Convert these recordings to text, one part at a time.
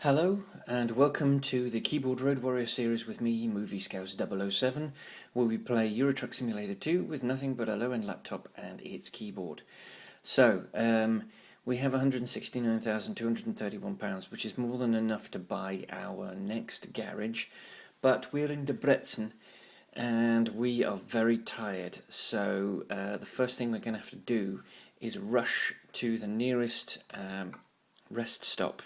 Hello and welcome to the Keyboard Road Warrior series with me, Movie Scouse 007, where we play Euro Truck Simulator 2 with nothing but a low-end laptop and its keyboard. So, we have £169,231, which is more than enough to buy our next garage, but we're in Debrecen and we are very tired, so the first thing we're going to have to do is rush to the nearest rest stop.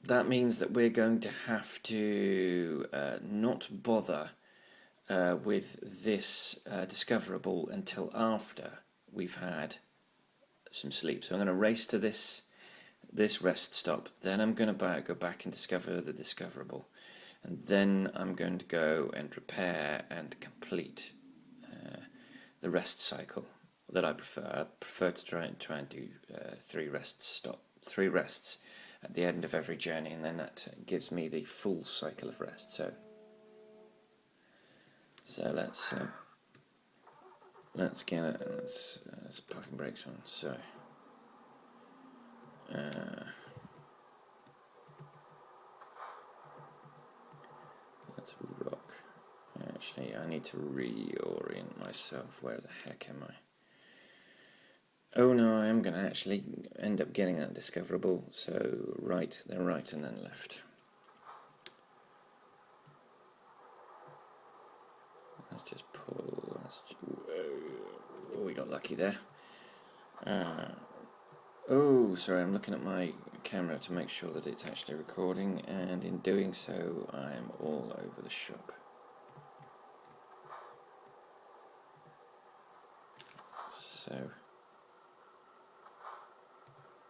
That means that we're going to have to not bother with this discoverable until after we've had some sleep. So I'm going to race to this rest stop, then I'm going to go back and discover the discoverable, and then I'm going to go and repair and complete the rest cycle that I prefer. I prefer to try and do three rests at the end of every journey, and then that gives me the full cycle of rest. So let's parking brakes on. So let's rock. Actually, I need to reorient myself. Where the heck am I? Oh no, I am going to actually end up getting that discoverable. So right, then right, and then left. Let's just pull. Oh, we got lucky there. Oh, sorry, I'm looking at my camera to make sure that it's actually recording, and in doing so, I'm all over the shop. So.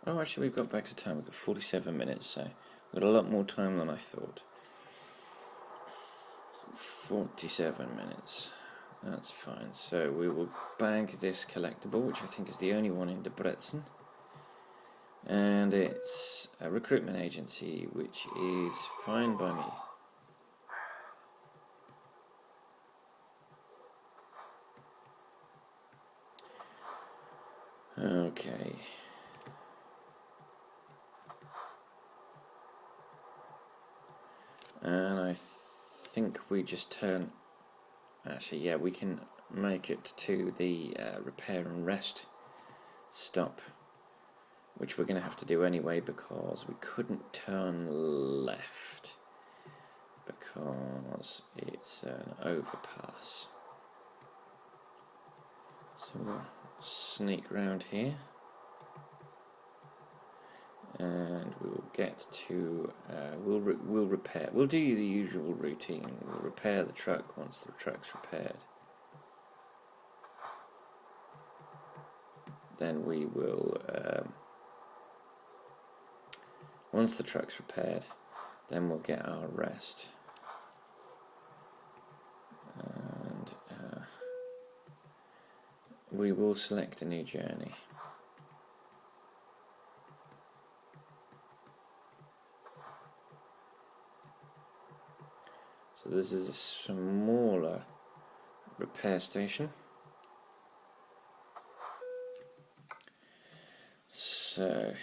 Oh, actually, we've got back to time. We've got 47 minutes, so we've got a lot more time than I thought. 47 minutes. That's fine. So we will bag this collectible, which I think is the only one in Debrecen. And it's a recruitment agency, which is fine by me. Okay. And I think we just turn... Actually, yeah, we can make it to the repair and rest stop, which we're going to have to do anyway because we couldn't turn left because it's an overpass. So we'll sneak round here. And we'll get to, we'll repair, we'll do the usual routine. We'll repair the truck once the truck's repaired. Then we will, once the truck's repaired, then we'll get our rest. And we will select a new journey. So this is a smaller repair station. So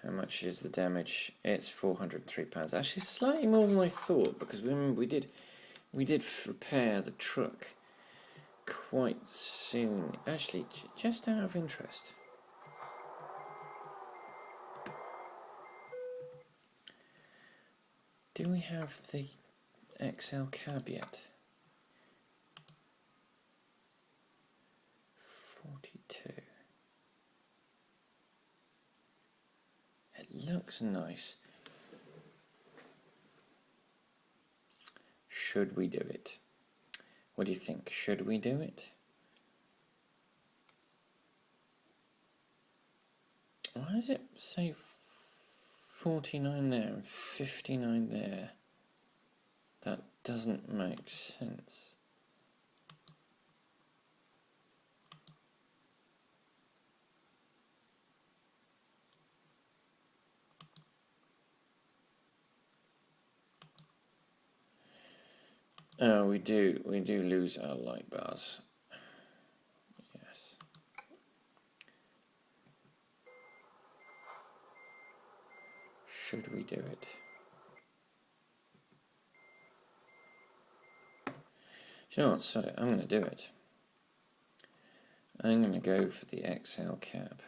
how much is the damage? It's £403. Actually, slightly more than I thought, because remember we did repair the truck quite soon. Actually, just out of interest, do we have the XL cab yet? 42. It looks nice. Should we do it? What do you think? Should we do it? Why does it say 49 there and 59 there? That doesn't make sense. Oh, we do lose our light bars. Yes. should we do it? Do you know what? Sorry, I'm going to do it. I'm going to go for the XL cab.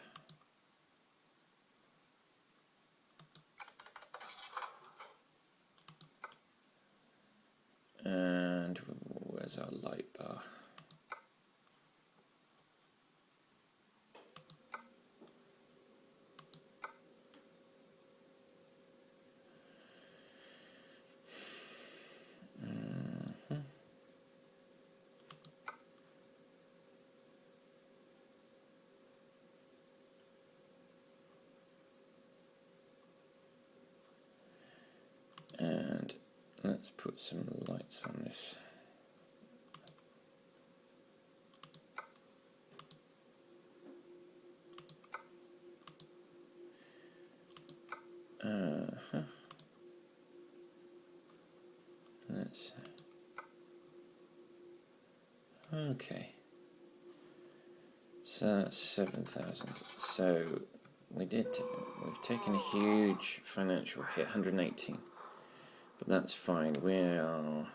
And where's our light bar? And let's put some lights on this. Let's. Okay. So that's 7,000. So we've taken a huge financial hit, 118. But that's fine. We are.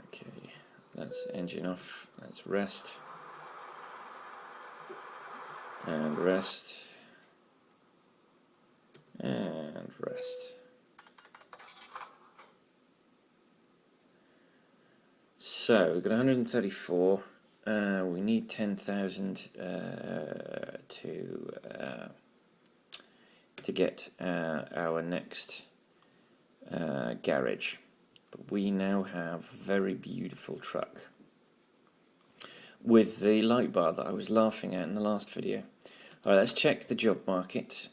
Okay. Let's engine off. Let's rest. And rest. And rest. So we've got 134. We need 10,000 to get our next garage. But we now have a very beautiful truck with the light bar that I was laughing at in the last video. Alright, let's check the job market.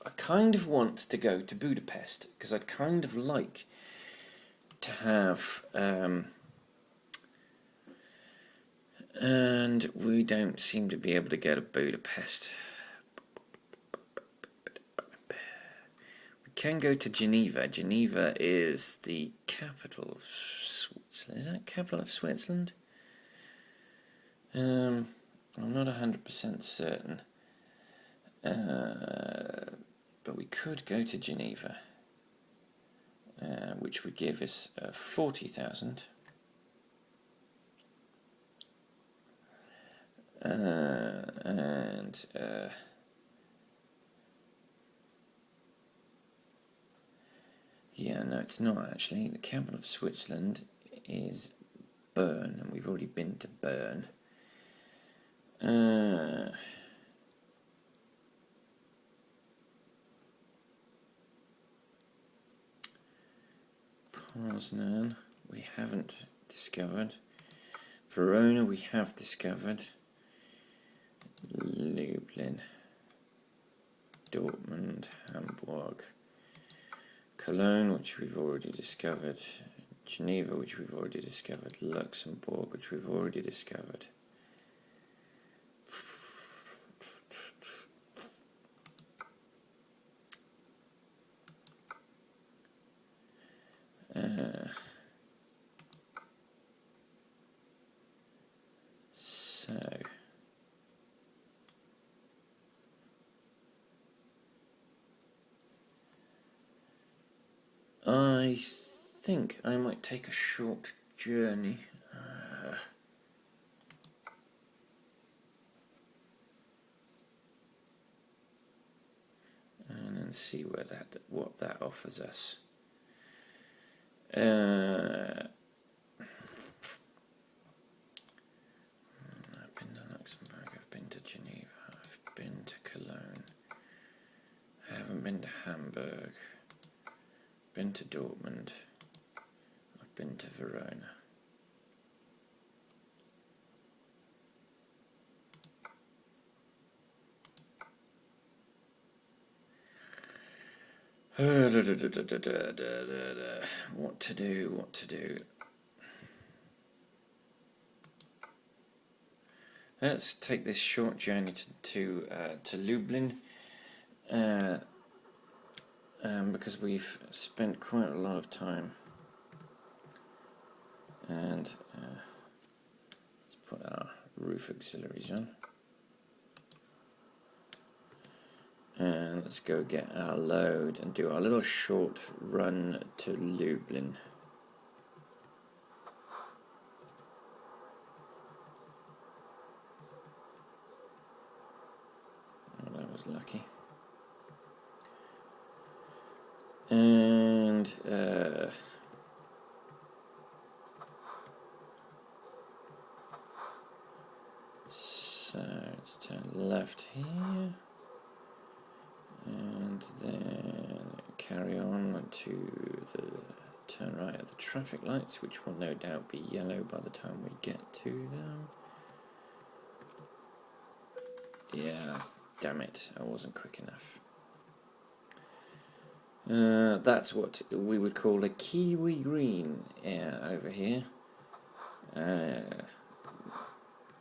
I kind of want to go to Budapest because I'd kind of like to have and we don't seem to be able to go to Budapest. We can go to Geneva. Geneva is the capital of Switzerland. Is that capital of Switzerland? I'm not 100% certain. But we could go to Geneva, which would give us 40,000. Yeah, no, it's not actually. The capital of Switzerland is Bern, and we've already been to Bern. Poznan, we haven't discovered. Verona, we have discovered. Lublin, Dortmund, Hamburg, Cologne, which we've already discovered. Geneva, which we've already discovered. Luxembourg, which we've already discovered. I think I might take a short journey and then see what that offers us. I've been to Luxembourg, I've been to Geneva, I've been to Cologne, I haven't been to Hamburg, been to Dortmund, I've been to Verona. What to do. Let's take this short journey to Lublin, because we've spent quite a lot of time. And let's put our roof auxiliaries on. And let's go get our load and do our little short run to Lublin. Oh, that was lucky. And so let's turn left here, and then carry on to the turn right at the traffic lights, which will no doubt be yellow by the time we get to them. Yeah, damn it, I wasn't quick enough. That's what we would call a kiwi green over here.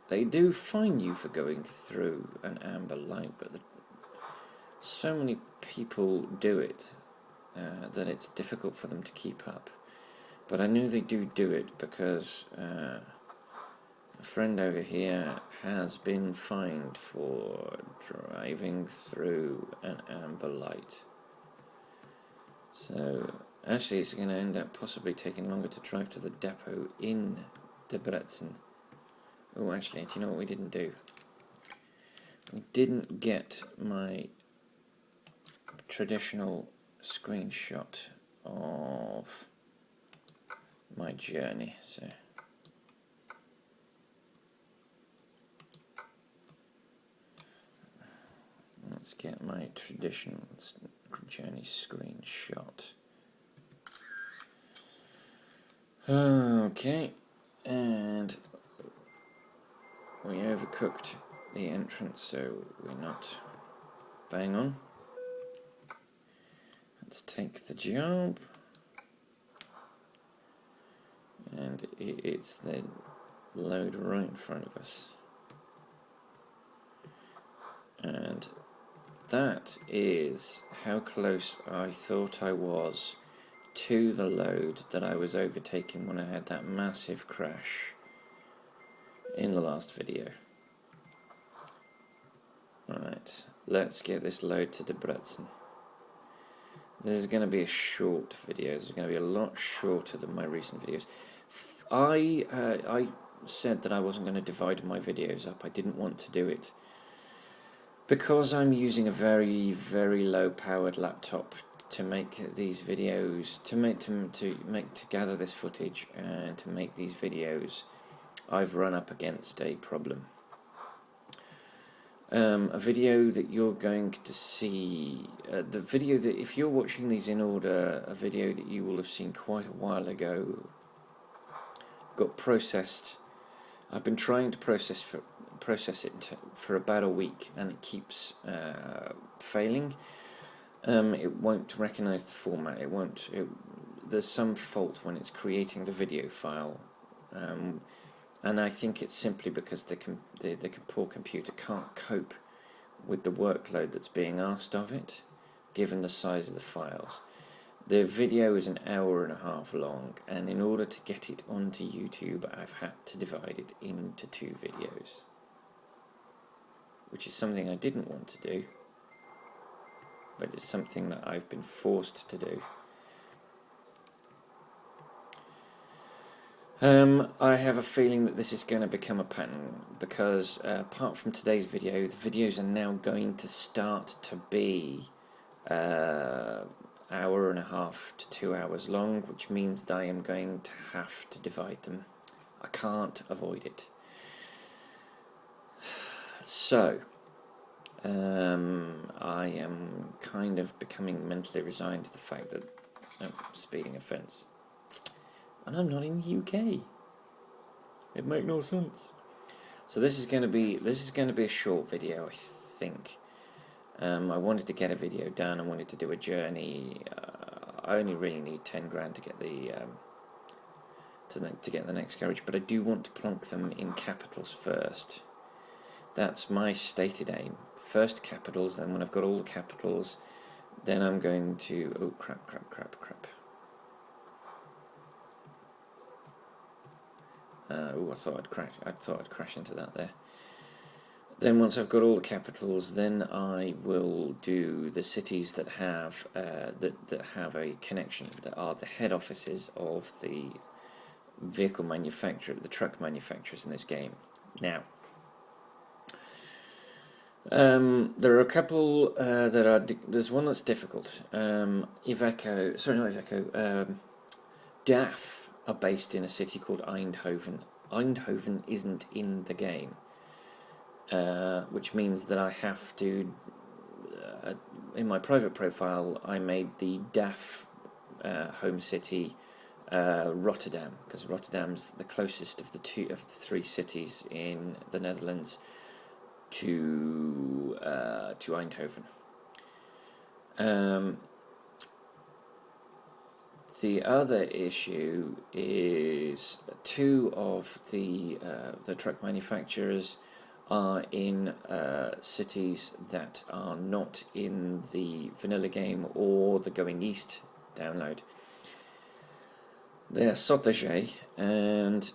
They do fine you for going through an amber light, but so many people do it that it's difficult for them to keep up. But I knew they do it because a friend over here has been fined for driving through an amber light. So actually it's going to end up possibly taking longer to drive to the depot in Debrecen. Oh, actually, do you know what we didn't do? We didn't get my traditional screenshot of my journey, so let's get my traditional journey screenshot. Okay, and we overcooked the entrance, so we're not bang on. Let's take the job, and it's the load right in front of us, and that is how close I thought I was to the load that I was overtaking when I had that massive crash in the last video. Right, let's get this load to Debrecen. This is going to be a short video. This is going to be a lot shorter than my recent videos. I said that I wasn't going to divide my videos up. I didn't want to do it because I'm using a very, very low-powered laptop to make these videos, to gather this footage and to make these videos. I've run up against a problem. A video that you're going to see, the video that, if you're watching these in order, a video that you will have seen quite a while ago got processed. I've been trying to process it for about a week, and it keeps failing. It won't recognize the format. There's some fault when it's creating the video file. And I think it's simply because the poor computer can't cope with the workload that's being asked of it, given the size of the files. The video is an hour and a half long, and in order to get it onto YouTube, I've had to divide it into 2 videos, which is something I didn't want to do, but it's something that I've been forced to do. I have a feeling that this is going to become a pattern, because apart from today's video, the videos are now going to start to be hour and a half to 2 hours long, which means that I am going to have to divide them. I can't avoid it. So, I am kind of becoming mentally resigned to the fact that speeding offence. And I'm not in the UK. It makes no sense. So this is going to be a short video, I think. I wanted to get a video done. I wanted to do a journey. I only really need 10 grand to get to get the next garage, but I do want to plonk them in capitals first. That's my stated aim. First capitals, then when I've got all the capitals, then I'm going to... Oh, crap. I thought I'd crash into that there. Then once I've got all the capitals, then I will do the cities that have that have a connection, that are the head offices of the vehicle manufacturer, the truck manufacturers in this game. Now, there are a couple that are. There's one that's difficult. DAF are based in a city called Eindhoven. Eindhoven isn't in the game, which means that I have to. In my private profile, I made the DAF home city Rotterdam, because Rotterdam's the closest of the three cities in the Netherlands to Eindhoven. The other issue is two of the truck manufacturers are in cities that are not in the vanilla game or the Going East download. They're Sotterdam and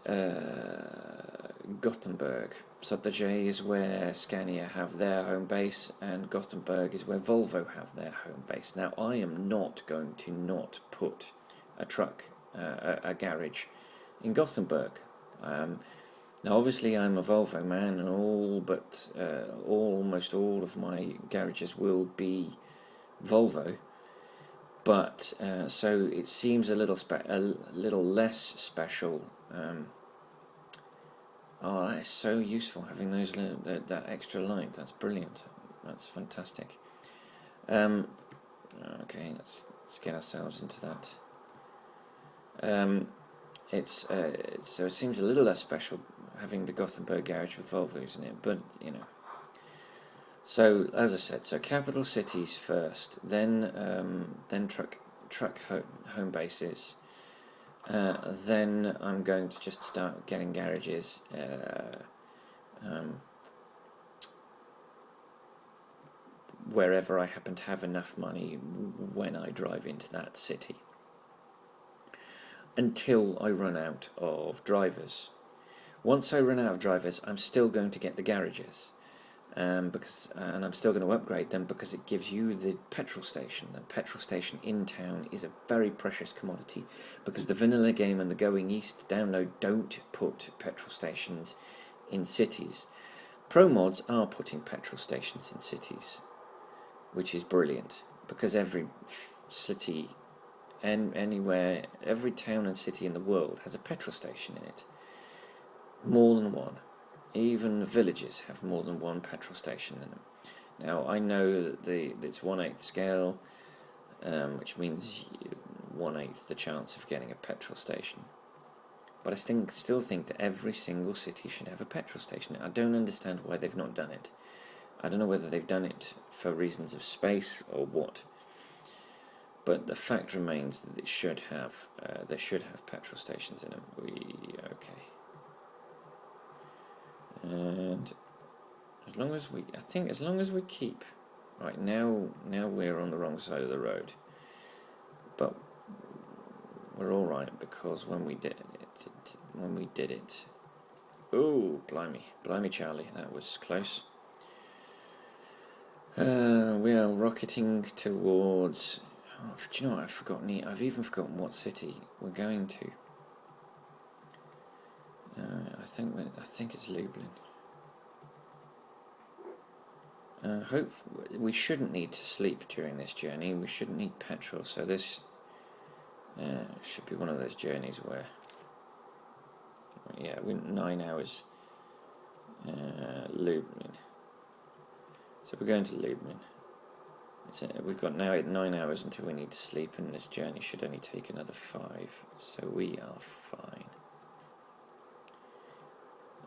Gothenburg. Sotterdam is where Scania have their home base, and Gothenburg is where Volvo have their home base. Now, I am not going to not put a truck, a garage in Gothenburg. Now, obviously, I'm a Volvo man, and almost all of my garages will be Volvo. But so it seems a little less special. Oh, that is so useful, having those that extra light. That's brilliant. That's fantastic. Okay, let's get ourselves into that. So it seems a little less special having the Gothenburg garage with Volvo, isn't it? But you know. So as I said, so capital cities first, then truck home bases. Then I'm going to just start getting garages. Wherever I happen to have enough money when I drive into that city, until I run out of drivers. Once I run out of drivers, I'm still going to get the garages, and I'm still going to upgrade them, because it gives you the petrol station. The petrol station in town is a very precious commodity, because the vanilla game and the Going East download don't put petrol stations in cities. ProMods are putting petrol stations in cities, which is brilliant, because every city and anywhere, every town and city in the world has a petrol station in it. More than one. Even the villages have more than one petrol station in them. Now, I know that it's 1/8 scale, which means 1/8 the chance of getting a petrol station. But I still think that every single city should have a petrol station. I don't understand why they've not done it. I don't know whether they've done it for reasons of space or what. But the fact remains that they should have petrol stations in them. Okay. And as long as we keep right now we're on the wrong side of the road, but we're all right, because when we did it, oh blimey Charlie, that was close. We are rocketing towards. Oh, do you know what? I've even forgotten what city we're going to. I think it's Lublin. We shouldn't need to sleep during this journey. We shouldn't need petrol. So this should be one of those journeys where, yeah, we're 9 hours. Lublin. So we're going to Lublin. We've got now 9 hours until we need to sleep, and this journey should only take another 5. So we are fine.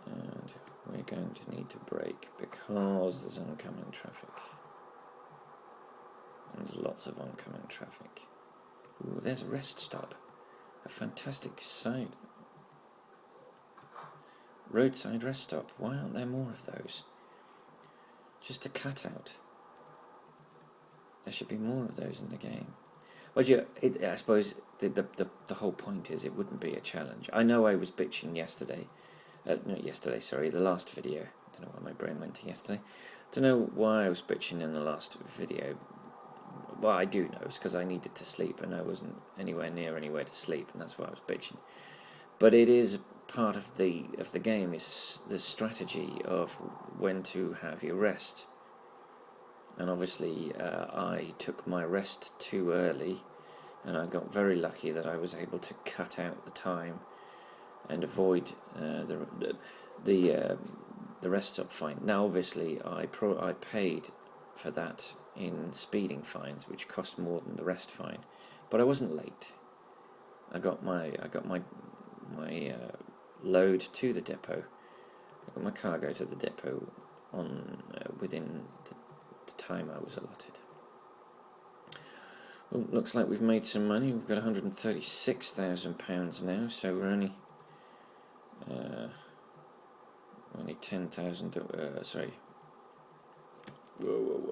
And we're going to need to brake because there's oncoming traffic. And there's lots of oncoming traffic. Ooh, there's a rest stop. A fantastic roadside rest stop. Why aren't there more of those? Just a cutout. There should be more of those in the game. Well, I suppose the whole point is it wouldn't be a challenge. I know I was bitching yesterday. The last video, Don't know why my brain went to yesterday. Don't know why I was bitching in the last video. Well, I do know, it's because I needed to sleep and I wasn't anywhere near anywhere to sleep, and that's why I was bitching. But it is part of the game, is the strategy of when to have your rest. And obviously I took my rest too early, and I got very lucky that I was able to cut out the time and avoid the rest stop fine. Now obviously I paid for that in speeding fines, which cost more than the rest fine, but I wasn't late. I got my load to the depot. I got my cargo to the depot on within the time I was allotted. Well, looks like we've made some money. We've got £136,000 now, so we're only 10,000. Sorry. Whoa.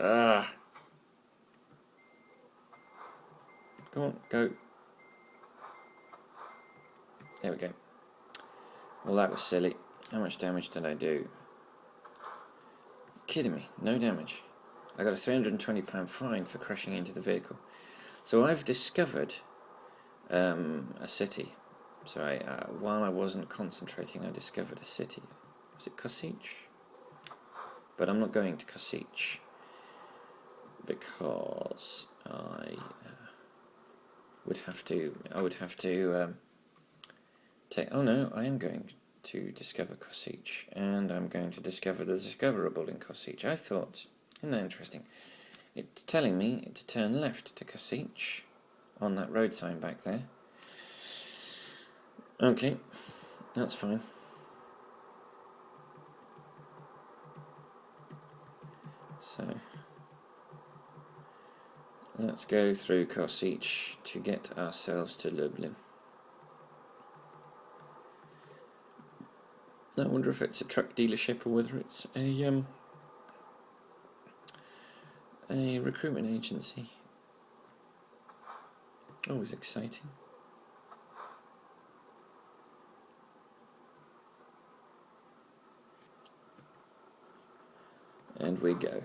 Ah! Come on, go. There we go. Well, that was silly. How much damage did I do? You're kidding me? No damage. I got a £320 fine for crashing into the vehicle. So I've discovered a city. So while I wasn't concentrating, I discovered a city. Was it Kosice? But I'm not going to Kosice because I would have to take. Oh no, I am going to discover Kosice, and I'm going to discover the discoverable in Kosice. I thought, isn't that interesting? It's telling me to turn left to Kosice on that road sign back there. Okay, that's fine. So let's go through Kosice to get ourselves to Lublin. I wonder if it's a truck dealership or whether it's a recruitment agency. Always exciting. And we go.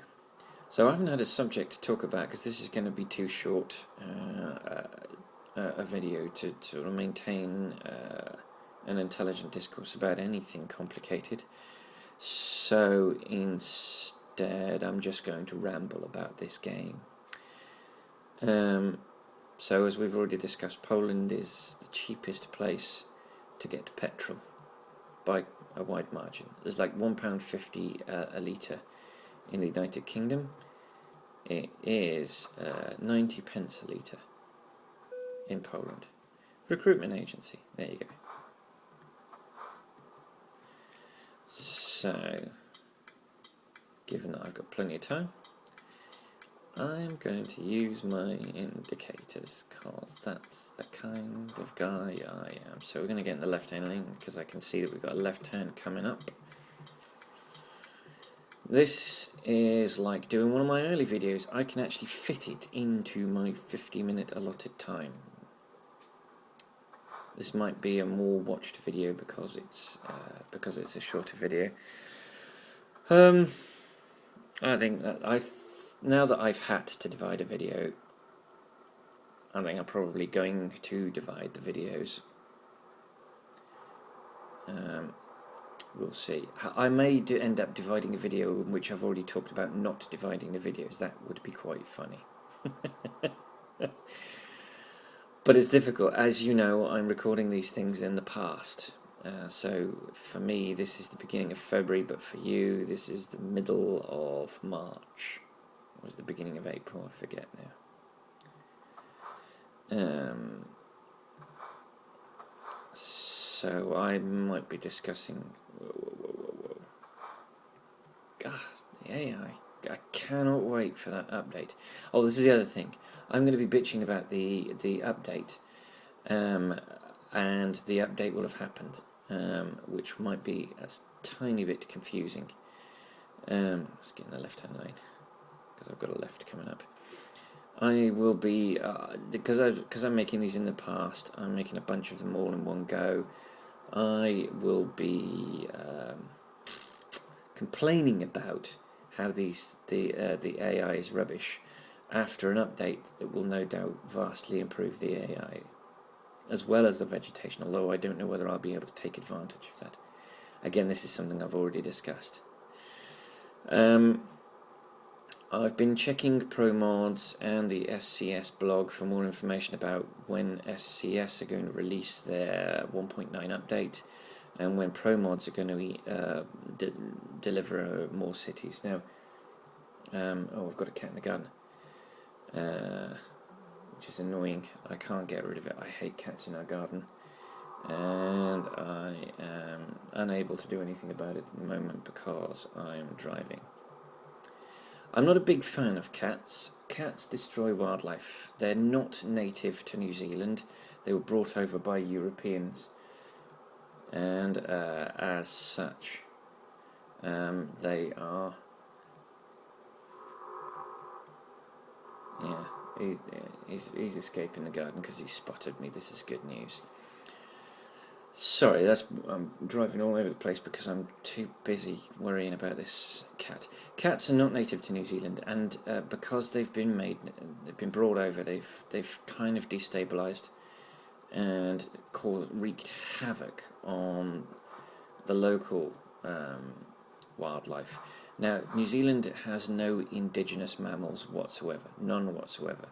So I haven't had a subject to talk about because this is going to be too short a video to sort of maintain an intelligent discourse about anything complicated. So instead I'm just going to ramble about this game. So as we've already discussed, Poland is the cheapest place to get petrol by a wide margin. There's like £1.50 a litre in the United Kingdom. It is 90 pence a litre in Poland. Recruitment agency, there you go. So, given that I've got plenty of time, I'm going to use my indicators because that's the kind of guy I am. So we're going to get in the left-hand lane because I can see that we've got a left hand coming up. This is like doing one of my early videos. I can actually fit it into my 50-minute allotted time. This might be a more watched video because it's a shorter video. I think that now that I've had to divide a video, I think I'm probably going to divide the videos. We'll see. I may end up dividing a video in which I've already talked about not dividing the videos. That would be quite funny. But it's difficult. As you know, I'm recording these things in the past. So for me, this is the beginning of February, but for you, this is the middle of March. Or was it the beginning of April? I forget now. So I might be discussing. Whoa. God, the AI. I cannot wait for that update. Oh, this is the other thing. I'm going to be bitching about the update, and the update will have happened, which might be a tiny bit confusing. Let's get in the left-hand lane because I've got a left coming up. I will be because I'm making these in the past. I'm making a bunch of them all in one go. I will be complaining about how the AI is rubbish after an update that will no doubt vastly improve the AI as well as the vegetation, although I don't know whether I'll be able to take advantage of that. Again, this is something I've already discussed. I've been checking ProMods and the SCS blog for more information about when SCS are going to release their 1.9 update and when ProMods are going to deliver more cities. Now, I've got a cat in the garden, which is annoying. I can't get rid of it. I hate cats in our garden, and I am unable to do anything about it at the moment because I am driving. I'm not a big fan of cats. Cats destroy wildlife. They're not native to New Zealand. They were brought over by Europeans, and as such, they are. Yeah, he's escaping the garden because he spotted me. This is good news. Sorry, I'm driving all over the place because I'm too busy worrying about this cat. Cats are not native to New Zealand, and because they've been brought over, they've kind of destabilised and wreaked havoc on the local wildlife. Now, New Zealand has no indigenous mammals whatsoever, none whatsoever.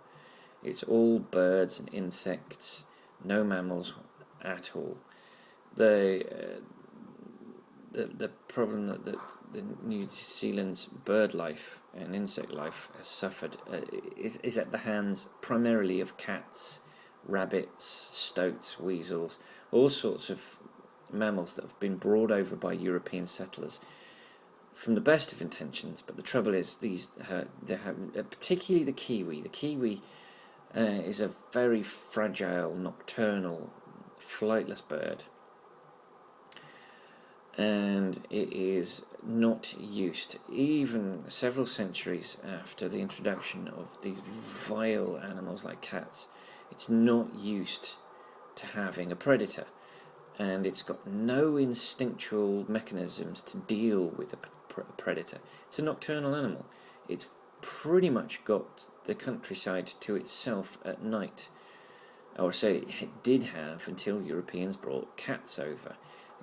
It's all birds and insects, no mammals at all. The problem that the New Zealand's bird life and insect life has suffered is at the hands primarily of cats, rabbits, stoats, weasels, all sorts of mammals that have been brought over by European settlers from the best of intentions. But the trouble is, particularly the kiwi. The kiwi is a very fragile, nocturnal, flightless bird. And it is not used, even several centuries after the introduction of these vile animals like cats, it's not used to having a predator, and it's got no instinctual mechanisms to deal with a predator. It's a nocturnal animal. It's pretty much got the countryside to itself at night, or say it did have until Europeans brought cats over.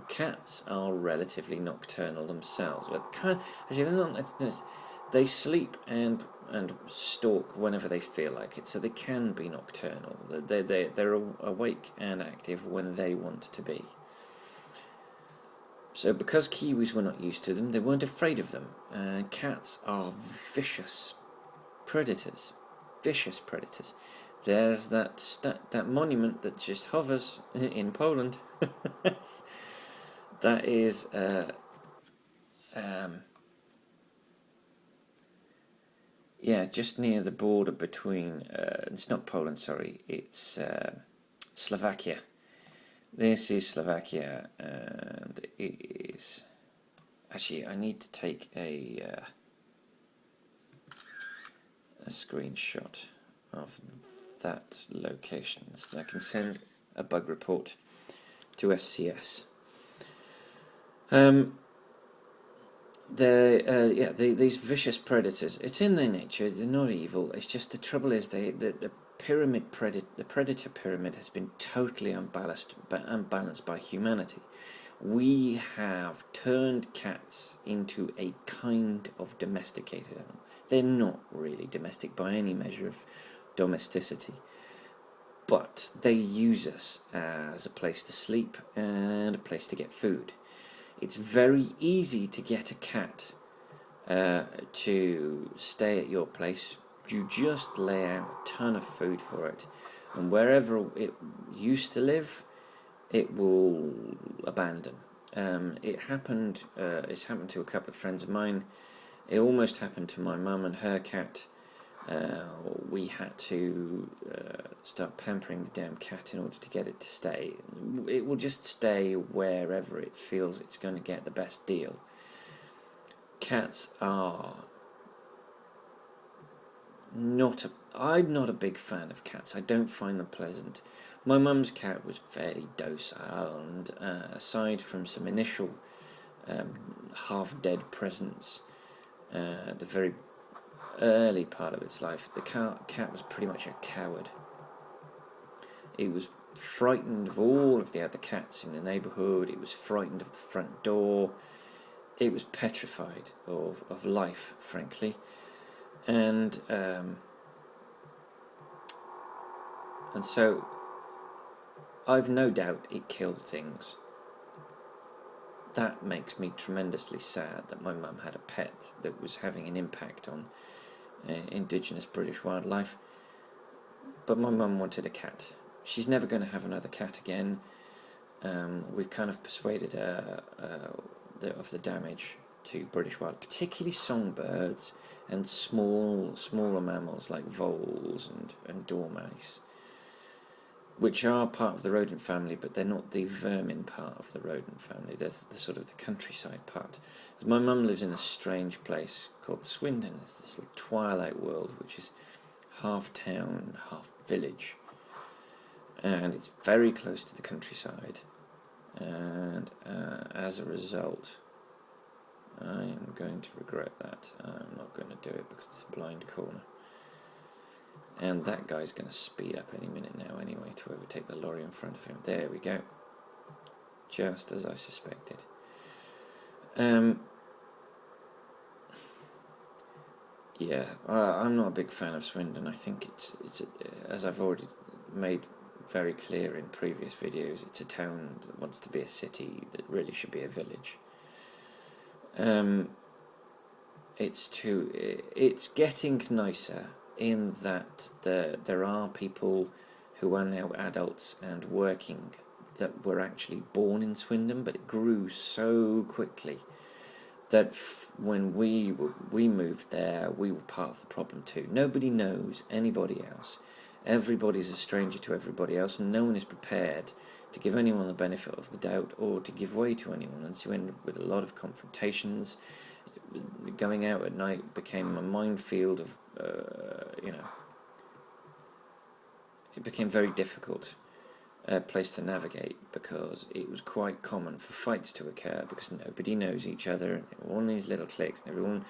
Cats are relatively nocturnal themselves, but actually they're not. They sleep and stalk whenever they feel like it, so they can be nocturnal. They're awake and active when they want to be. So because kiwis were not used to them, they weren't afraid of them. And cats are vicious predators. Vicious predators. There's that monument that just hovers in Poland. That is just near the border between it's not Poland, sorry, it's Slovakia. This is Slovakia, and it is actually, I need to take a screenshot of that location so I can send a bug report to SCS. These vicious predators, it's in their nature, they're not evil, it's just the trouble is the predator pyramid has been totally unbalanced by humanity. We have turned cats into a kind of domesticated animal. They're not really domestic by any measure of domesticity, but they use us as a place to sleep and a place to get food. It's very easy to get a cat to stay at your place. You just lay out a ton of food for it, and wherever it used to live, it will abandon. It's happened to a couple of friends of mine. It almost happened to my mum and her cat. We had to start pampering the damn cat in order to get it to stay. It will just stay wherever it feels it's going to get the best deal. Cats are I'm not a big fan of cats. I don't find them pleasant. My mum's cat was fairly docile, and aside from some initial half-dead presence at the very early part of its life, the cat was pretty much a coward. It was frightened of all of the other cats in the neighbourhood. It was frightened of the front door. It was petrified of life, frankly. And so I've no doubt it killed things. That makes me tremendously sad that my mum had a pet that was having an impact on indigenous British wildlife. But my mum wanted a cat. She's never going to have another cat again. We've kind of persuaded her of the damage to British wildlife, particularly songbirds and smaller mammals like voles and dormice, which are part of the rodent family, but they're not the vermin part of the rodent family. They're the sort of the countryside part. My mum lives in a strange place called Swindon. It's this little twilight world, which is half town, half village, and it's very close to the countryside. And as a result, I am going to regret that. I'm not going to do it because it's a blind corner. And that guy's going to speed up any minute now anyway to overtake the lorry in front of him. There we go. Just as I suspected. Yeah, I'm not a big fan of Swindon. I think it's as I've already made very clear in previous videos, it's a town that wants to be a city that really should be a village. It's getting nicer in that there are people who are now adults and working that were actually born in Swindon, but it grew so quickly that when we moved there, we were part of the problem too. Nobody knows anybody else. Everybody's a stranger to everybody else, and no one is prepared to give anyone the benefit of the doubt or to give way to anyone. And so you end up with a lot of confrontations. Going out at night became a minefield of, it became very difficult place to navigate, because it was quite common for fights to occur because nobody knows each other, and all these little cliques, and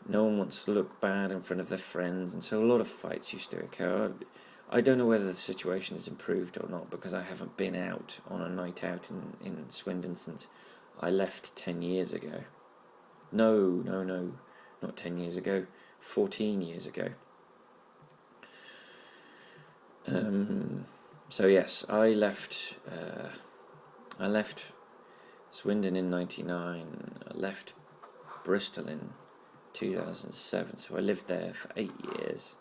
no one wants to look bad in front of their friends, and so a lot of fights used to occur. I don't know whether the situation has improved or not, because I haven't been out on a night out in Swindon since I left 10 years ago. No, not 10 years ago, 14 years ago. So yes, I left Swindon in '99. I left Bristol in 2007. So I lived there for 8 years.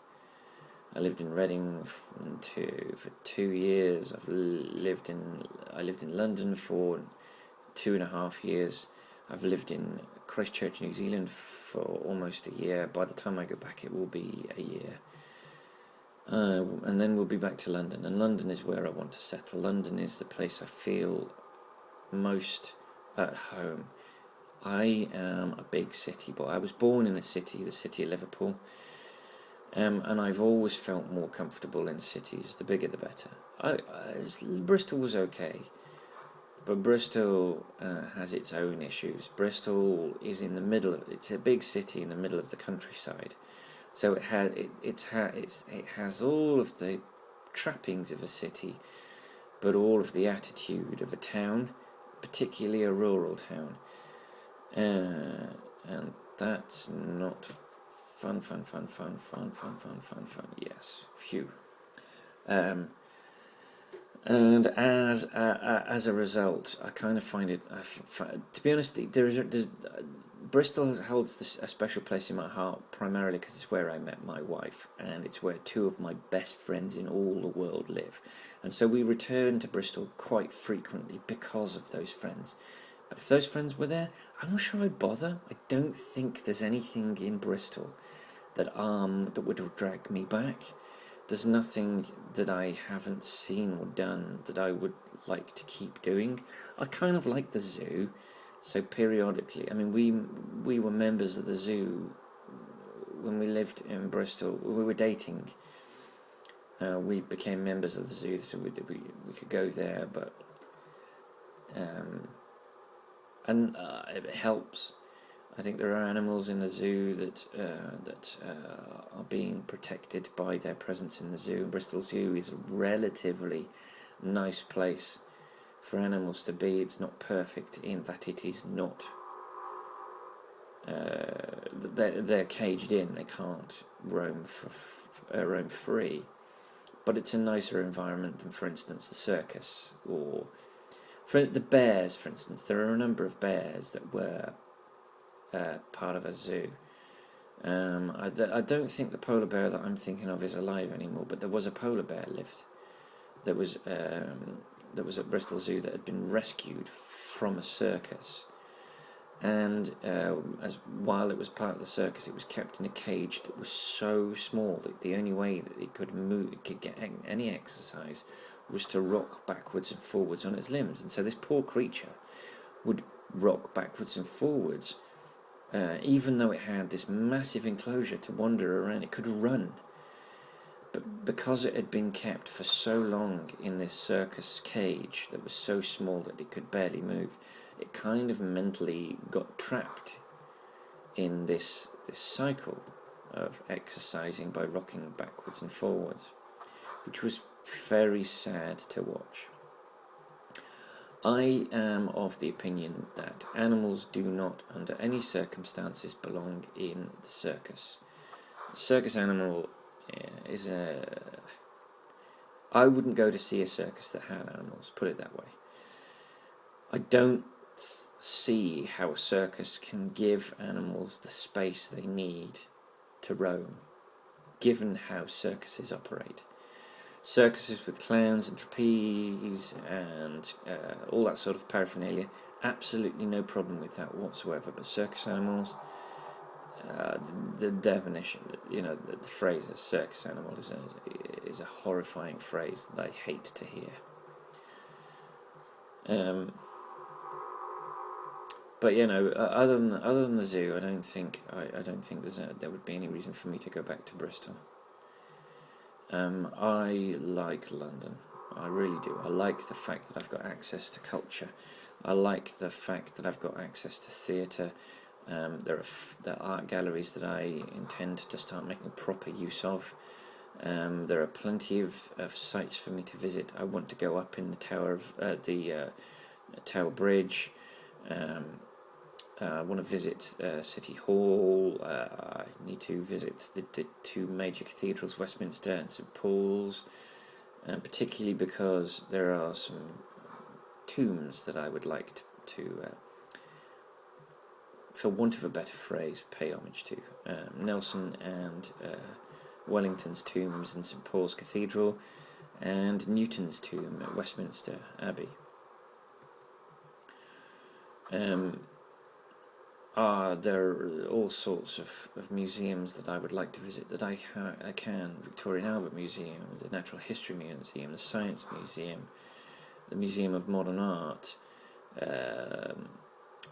I lived in Reading for 2 years. I lived in London for 2.5 years. I've lived in Christchurch, New Zealand for almost a year. By the time I go back, it will be a year. And then we'll be back to London. And London is where I want to settle. London is the place I feel most at home. I am a big city boy. I was born in a city, the city of Liverpool. And I've always felt more comfortable in cities. The bigger the better. Bristol was okay. But Bristol has its own issues. Bristol is in the middle of, it's a big city in the middle of the countryside. So it has all of the trappings of a city, but all of the attitude of a town, particularly a rural town. And that's not fun. Yes, phew. And as a result, I kind of find it. To be honest, Bristol holds a special place in my heart, primarily because it's where I met my wife, and it's where two of my best friends in all the world live. And so we return to Bristol quite frequently because of those friends. But if those friends were there, I'm not sure I'd bother. I don't think there's anything in Bristol that would drag me back. There's nothing that I haven't seen or done that I would like to keep doing. I kind of like the zoo, so periodically, I mean, we were members of the zoo when we lived in Bristol. We were dating we became members of the zoo, so we could go there, but it helps. I think there are animals in the zoo that are being protected by their presence in the zoo. Bristol Zoo is a relatively nice place for animals to be. It's not perfect in that it is not. They're caged in. They can't roam free. But it's a nicer environment than, for instance, the circus, or for the bears. For instance, there are a number of bears that were part of a zoo. I don't think the polar bear that I'm thinking of is alive anymore, but there was a polar bear that was at Bristol Zoo that had been rescued from a circus, and while it was part of the circus, it was kept in a cage that was so small that the only way that it could get any exercise was to rock backwards and forwards on its limbs. And so this poor creature would rock backwards and forwards, even though it had this massive enclosure to wander around. It could run, but because it had been kept for so long in this circus cage that was so small that it could barely move, it kind of mentally got trapped in this cycle of exercising by rocking backwards and forwards, which was very sad to watch. I am of the opinion that animals do not, under any circumstances, belong in the circus. A circus animal is I wouldn't go to see a circus that had animals, put it that way. I don't see how a circus can give animals the space they need to roam, given how circuses operate. Circuses with clowns and trapeze and all that sort of paraphernalia, absolutely no problem with that whatsoever. But circus animals, the definition, the phrase "a circus animal" is a horrifying phrase that I hate to hear. But other than the zoo, I don't think there would be any reason for me to go back to Bristol. I like London. I really do. I like the fact that I've got access to culture. I like the fact that I've got access to theatre. There are art galleries that I intend to start making proper use of. There are plenty of sites for me to visit. I want to go up in the Tower Bridge. I want to visit City Hall. I need to visit the two major cathedrals, Westminster and St Paul's, particularly because there are some tombs that I would like to for want of a better phrase, pay homage to. Nelson and Wellington's tombs in St Paul's Cathedral, and Newton's tomb at Westminster Abbey. There are all sorts of museums that I would like to visit that I can. Victorian Albert Museum, the Natural History Museum, the Science Museum, the Museum of Modern Art.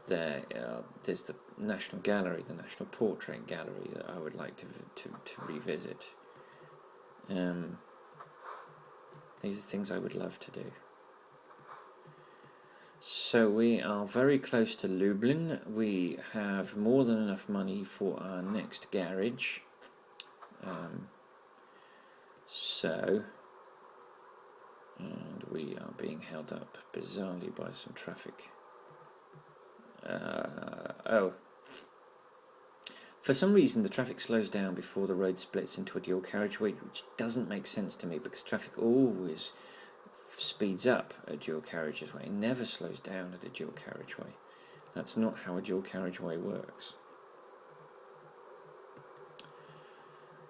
There's the National Gallery, the National Portrait Gallery that I would like to revisit. These are things I would love to do. So we are very close to Lublin. We have more than enough money for our next garage. And we are being held up bizarrely by some traffic. For some reason the traffic slows down before the road splits into a dual carriageway, which doesn't make sense to me because traffic always speeds up a dual carriageway. It never slows down at a dual carriageway. That's not how a dual carriageway works.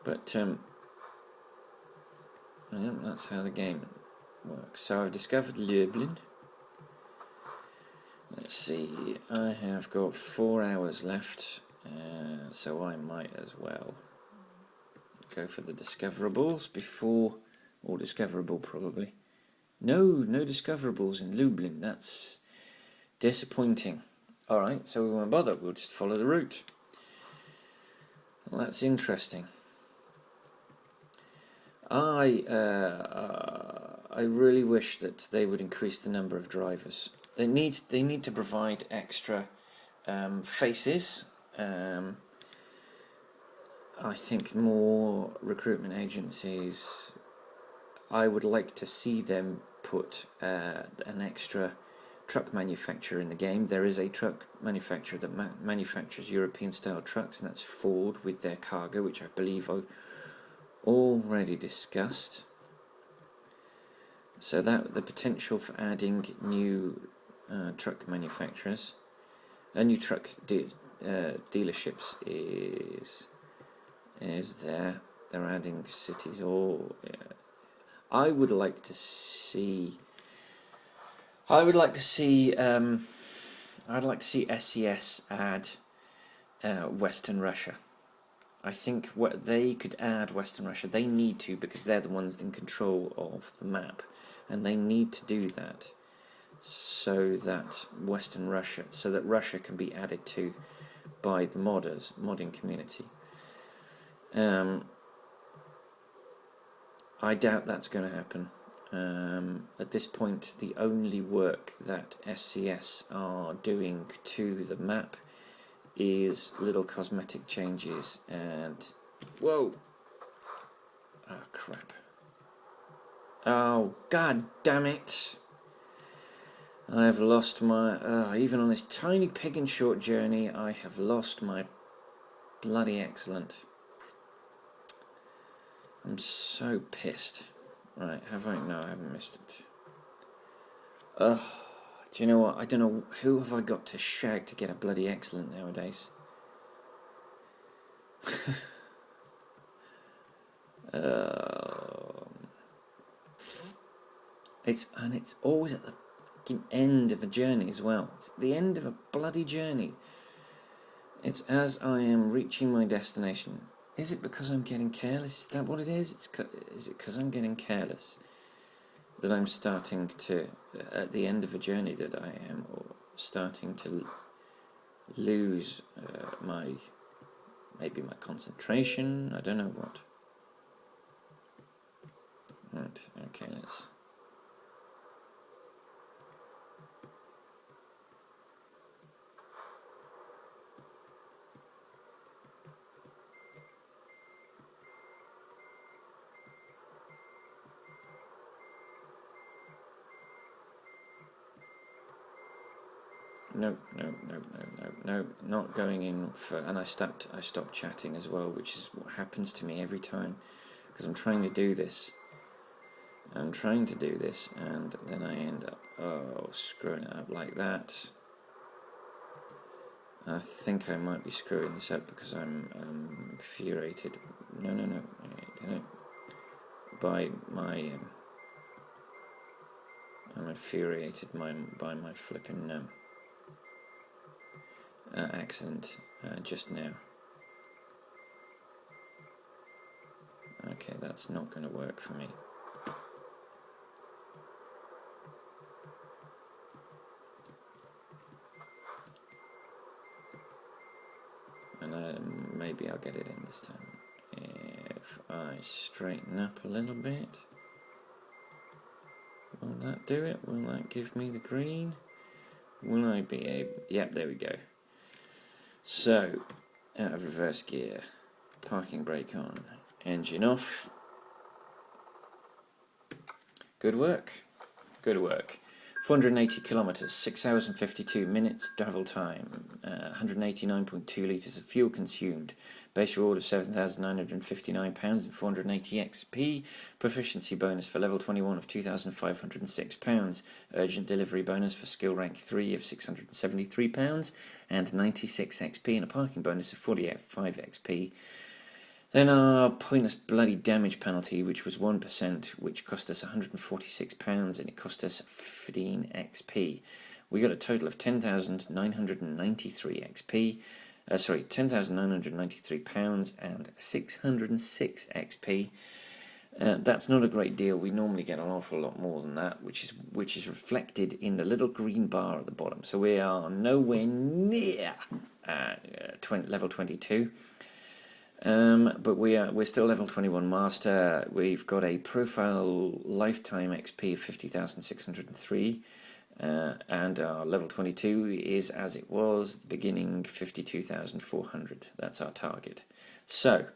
But that's how the game works. So I've discovered Lublin. Let's see, I have got 4 hours left, so I might as well go for the discoverables before, or discoverable probably. No discoverables in Lublin. That's disappointing. Alright, so we won't bother. We'll just follow the route. Well, that's interesting. I really wish that they would increase the number of drivers. They need to provide extra faces. I think more recruitment agencies. I would like to see them put an extra truck manufacturer in the game. There is a truck manufacturer that manufactures European-style trucks, and that's Ford with their cargo, which I believe I've already discussed. So that the potential for adding new truck manufacturers, new truck dealerships is there. They're adding cities. I would like to see. I'd like to see SCS add Western Russia. I think what they could add Western Russia. They need to, because they're the ones in control of the map, and they need to do that so that Russia can be added to by the modding community. I doubt that's going to happen. At this point, the only work that SCS are doing to the map is little cosmetic changes and... Whoa! Oh, crap. Oh, god damn it! I have lost my... even on this tiny pig and short journey, I have lost my bloody excellent. I'm so pissed. Right, have I? No, I haven't missed it. Do you know what? I don't know who have I got to shag to get a bloody excellent nowadays. It's always at the fucking end of a journey as well. It's the end of a bloody journey. It's as I am reaching my destination. Is it because I'm getting careless? Is that what it is? Is it because I'm getting careless that I'm starting to, at the end of a journey, that I am starting to lose maybe my concentration? I don't know what. Right, okay, let's... No, not going in for... And I stopped chatting as well, which is what happens to me every time, because I'm trying to do this, and then I end up, screwing it up like that. I think I might be screwing this up because I'm infuriated. No, by my... I'm infuriated by my flipping... accident just now. Okay, that's not going to work for me. And maybe I'll get it in this time. If I straighten up a little bit, will that do it? Will that give me the green? Will I be able... Yep, there we go. So, out of reverse gear, parking brake on, engine off. Good work. 480 kilometres, 6 hours and 52 minutes travel time, 189.2 litres of fuel consumed, base reward of £7,959 and 480 XP, proficiency bonus for level 21 of £2,506, urgent delivery bonus for skill rank 3 of £673 and 96 XP, and a parking bonus of 45 XP. Then our pointless bloody damage penalty, which was 1%, which cost us £146, and it cost us 15 XP. We got a total of 10,993 XP. £10,993 and 606 XP. That's not a great deal. We normally get an awful lot more than that, which is reflected in the little green bar at the bottom. So we are nowhere near level 22. But we're still level 21 master. We've got a profile lifetime XP of 50,603, and our level 22 is as it was at the beginning, 52,400. That's our target. So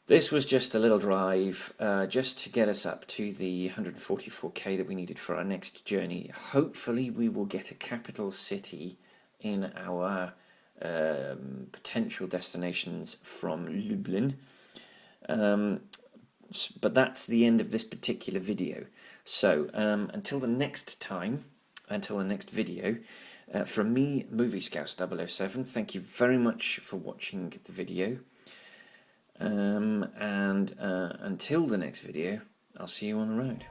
this was just a little drive just to get us up to the 144k that we needed for our next journey. Hopefully we will get a capital city in our potential destinations from Lublin, but that's the end of this particular video. So until the next video, from me, Movie Scouts 007, thank you very much for watching the video, and until the next video, I'll see you on the road.